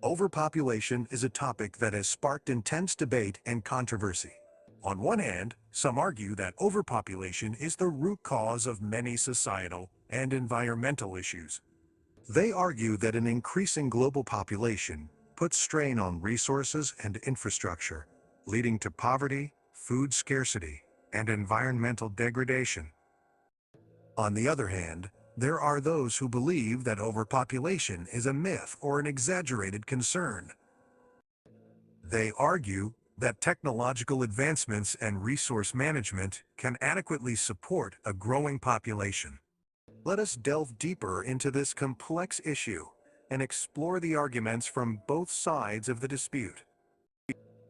Overpopulation is a topic that has sparked intense debate and controversy. On one hand, some argue that overpopulation is the root cause of many societal and environmental issues. They argue that an increasing global population puts strain on resources and infrastructure, leading to poverty, food scarcity, and environmental degradation. On the other hand, there are those who believe that overpopulation is a myth or an exaggerated concern. They argue that technological advancements and resource management can adequately support a growing population. Let us delve deeper into this complex issue and explore the arguments from both sides of the dispute.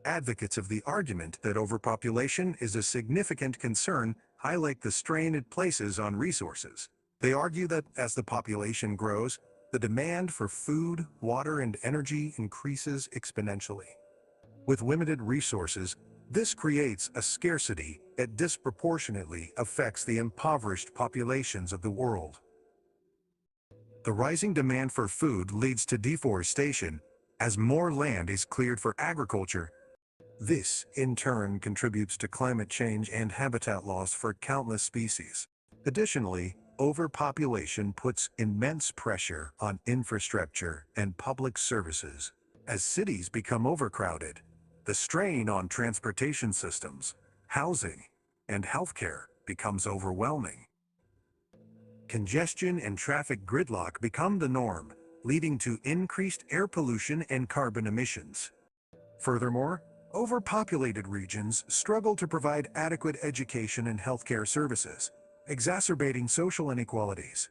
Advocates of the argument that overpopulation is a significant concern highlight the strain it places on resources. They argue that as the population grows, the demand for food, water, and energy increases exponentially. With limited resources, this creates a scarcity that disproportionately affects the impoverished populations of the world. The rising demand for food leads to deforestation as more land is cleared for agriculture. This, in turn, contributes to climate change and habitat loss for countless species. Additionally, overpopulation puts immense pressure on infrastructure and public services. As cities become overcrowded, the strain on transportation systems, housing, and healthcare becomes overwhelming. Congestion and traffic gridlock become the norm, leading to increased air pollution and carbon emissions. Furthermore, overpopulated regions struggle to provide adequate education and healthcare services, exacerbating social inequalities.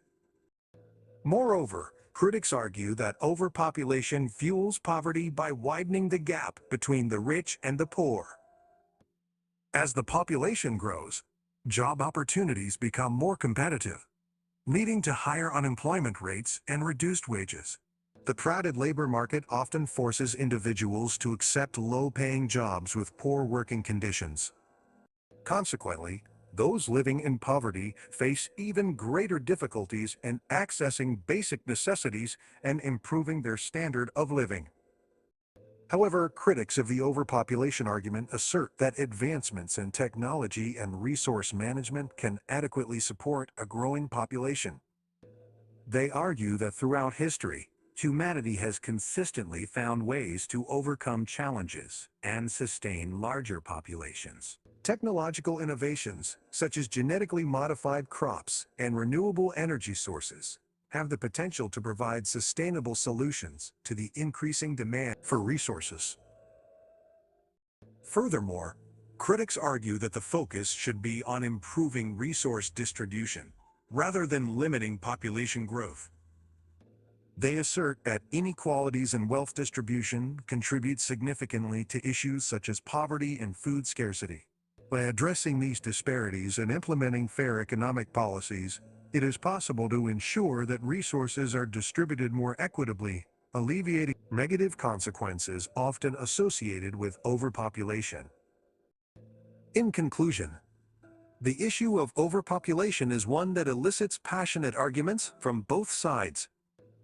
Moreover, critics argue that overpopulation fuels poverty by widening the gap between the rich and the poor. As the population grows, job opportunities become more competitive, leading to higher unemployment rates and reduced wages. The crowded labor market often forces individuals to accept low-paying jobs with poor working conditions. Consequently, those living in poverty face even greater difficulties in accessing basic necessities and improving their standard of living. However, critics of the overpopulation argument assert that advancements in technology and resource management can adequately support a growing population. They argue that throughout history, humanity has consistently found ways to overcome challenges and sustain larger populations. Technological innovations, such as genetically modified crops and renewable energy sources, have the potential to provide sustainable solutions to the increasing demand for resources. Furthermore, critics argue that the focus should be on improving resource distribution, rather than limiting population growth. They assert that inequalities in wealth distribution contribute significantly to issues such as poverty and food scarcity. By addressing these disparities and implementing fair economic policies, it is possible to ensure that resources are distributed more equitably, alleviating negative consequences often associated with overpopulation. In conclusion, the issue of overpopulation is one that elicits passionate arguments from both sides.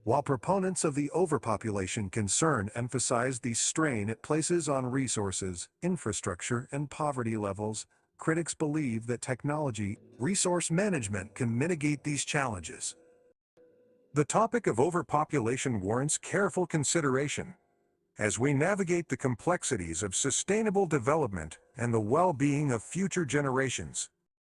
While proponents of the overpopulation concern emphasize the strain it places on resources, infrastructure, and poverty levels, critics believe that technology, resource management can mitigate these challenges. The topic of overpopulation warrants careful consideration as we navigate the complexities of sustainable development and the well-being of future generations.